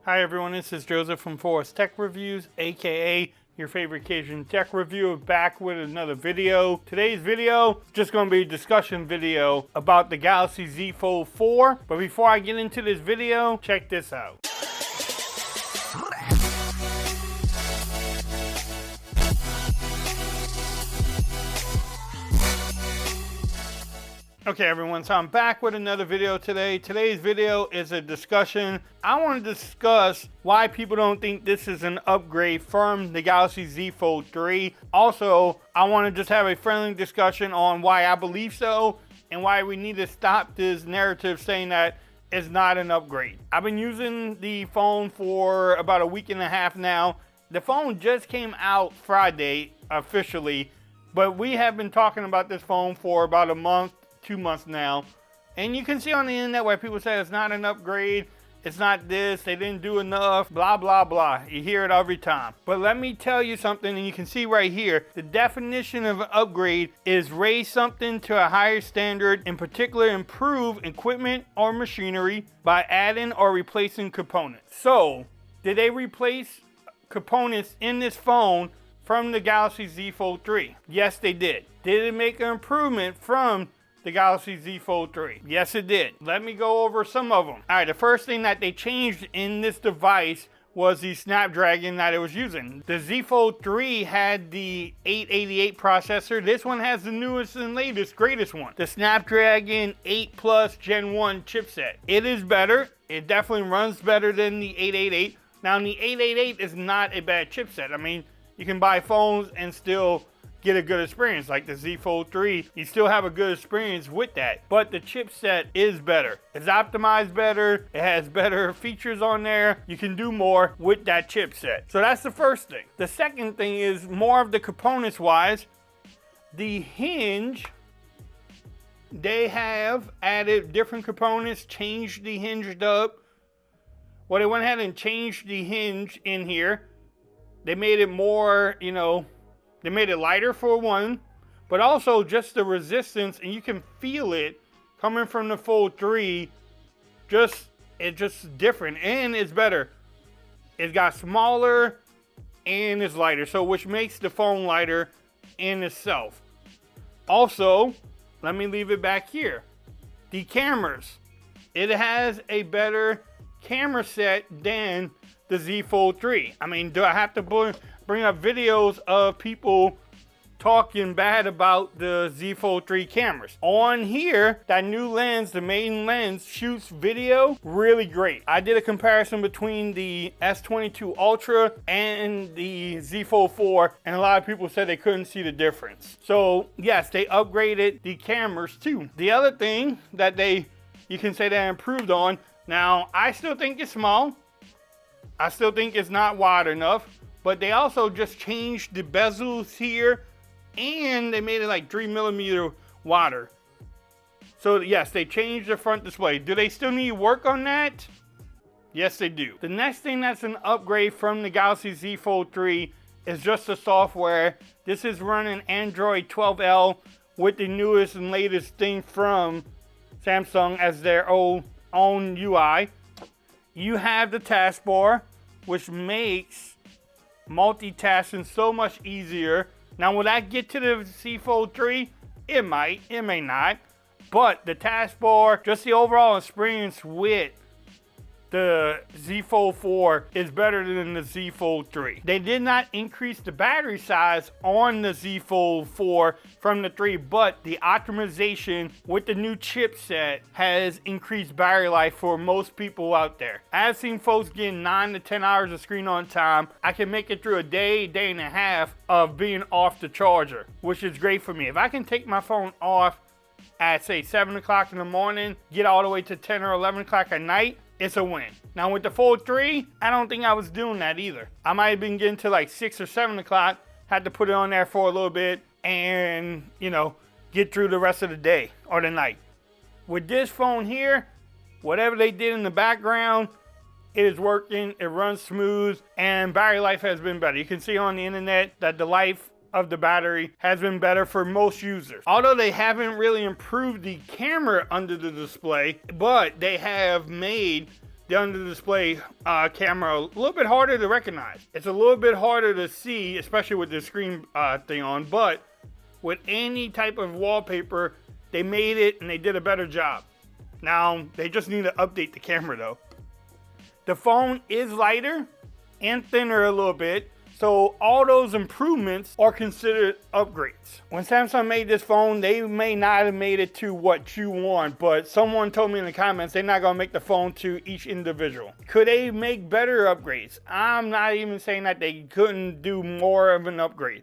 Hi everyone, this is Joseph from Forest Tech Reviews, aka your favorite Cajun tech reviewer, back with another video. Today's video is just going to be a discussion video about the Galaxy Z Fold 4. But before I get into this video, check this out. Okay everyone, so I'm back with another video today. Today's video is a discussion. I want to discuss why people don't think this is an upgrade from the Galaxy Z Fold 3. Also, I want to just have a friendly discussion on why I believe so and why we need to stop this narrative saying that it's not an upgrade. I've been using the phone for about a week and a half now. The phone just came out Friday officially, but we have been talking about this phone for about a month, 2 months now, and you can see on the internet where people say it's not an upgrade, it's not this, they didn't do enough, blah blah blah. You hear it every time. But let me tell you something, and you can see right here, the definition of an upgrade is raise something to a higher standard, in particular improve equipment or machinery by adding or replacing components. So did they replace components in this phone from the Galaxy Z Fold 3? Yes, they did. Did it make an improvement from the Galaxy Z Fold 3? Yes, it did. Let me go over some of them. All right, the first thing that they changed in this device was the Snapdragon that it was using. The Z Fold 3 had the 888 processor. This one has the newest and latest, greatest one, the Snapdragon 8 Plus Gen 1 chipset. It is better. It definitely runs better than the 888. Now, the 888 is not a bad chipset. I mean, you can buy phones and still get a good experience. Like the Z Fold 3, you still have a good experience with that, but the chipset is better. It's optimized better, it has better features on there, you can do more with that chipset. So that's the first thing. The second thing is more of the components wise. The Hinge, they have added different components, changed the hinge up. Well, they went ahead and changed the hinge in here. They made it more, they made it lighter for one, but also just the resistance, and you can feel it coming from the Fold 3. It's just different, and it's better. It's got smaller and it's lighter, so which makes the phone lighter in itself. Also, let me leave it back here. The cameras. It has a better camera set than the Z Fold 3. I mean, do I have to bring up videos of people talking bad about the Z Fold 3 cameras? On here, that new lens, the main lens, shoots video really great. I did a comparison between the S22 Ultra and the Z Fold 4, and a lot of people said they couldn't see the difference. So yes, they upgraded the cameras too. The other thing that you can say they improved on, now I still think it's small. I still think it's not wide enough, but they also just changed the bezels here, and they made it like 3mm wider. So yes, they changed the front display. Do they still need work on that? Yes, they do. The next thing that's an upgrade from the Galaxy Z Fold 3 is just the software. This is running Android 12L with the newest and latest thing from Samsung as their own UI. You have the taskbar, which makes multitasking so much easier. Now, will that get to the Z Fold 3? It might, it may not. But the taskbar, just the overall experience with the Z Fold 4 is better than the Z Fold 3. They did not increase the battery size on the Z Fold 4 from the 3, but the optimization with the new chipset has increased battery life for most people out there. I've seen folks getting 9 to 10 hours of screen on time. I can make it through a day and a half of being off the charger, which is great for me. If I can take my phone off at say 7 o'clock in the morning, get all the way to 10 or 11 o'clock at night, it's a win. Now with the Fold 3, I don't think I was doing that either. I might have been getting to like 6 or 7 o'clock, had to put it on there for a little bit and, get through the rest of the day or the night. With this phone here, whatever they did in the background, it is working, it runs smooth, and battery life has been better. You can see on the internet that the life of the battery has been better for most users. Although they haven't really improved the camera under the display, but they have made the under display camera a little bit harder to recognize. It's a little bit harder to see, especially with the screen thing on, but with any type of wallpaper, they made it and they did a better job. Now, they just need to update the camera though. The phone is lighter and thinner a little bit, so all those improvements are considered upgrades. When Samsung made this phone, they may not have made it to what you want, but someone told me in the comments they're not gonna make the phone to each individual. Could they make better upgrades? I'm not even saying that they couldn't do more of an upgrade.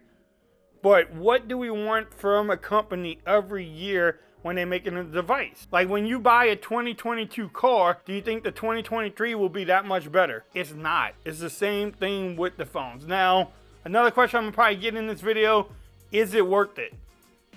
But what do we want from a company every year when they're making a device? Like when you buy a 2022 car, do you think the 2023 will be that much better? It's not. It's the same thing with the phones. Now, another question I'm gonna probably get in this video, is it worth it?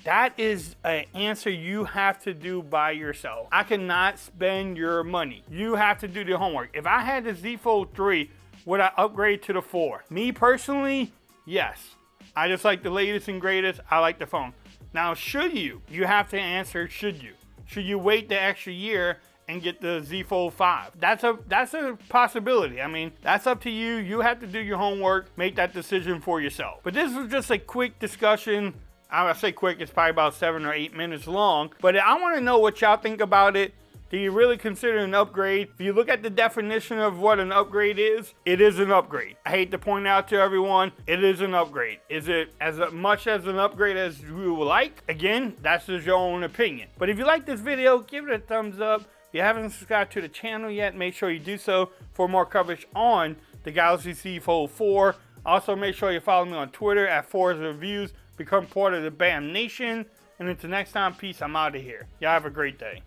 That is an answer you have to do by yourself. I cannot spend your money. You have to do the homework. If I had the Z Fold 3, would I upgrade to the 4? Me personally, yes. I just like the latest and greatest. I like the phone. Now, should you? You have to answer, should you? Should you wait the extra year and get the Z Fold 5? That's a possibility. I mean, that's up to you. You have to do your homework, make that decision for yourself. But this was just a quick discussion. I say quick, it's probably about 7 or 8 minutes long. But I want to know what y'all think about it. Do you really consider an upgrade? If you look at the definition of what an upgrade is, it is an upgrade. I hate to point out to everyone, it is an upgrade. Is it as much as an upgrade as you would like? Again, that's just your own opinion. But if you like this video, give it a thumbs up. If you haven't subscribed to the channel yet, make sure you do so for more coverage on the Galaxy Z Fold 4. Also, make sure you follow me on Twitter at Forza Reviews. Become part of the BAM Nation. And until next time, peace. I'm out of here. Y'all have a great day.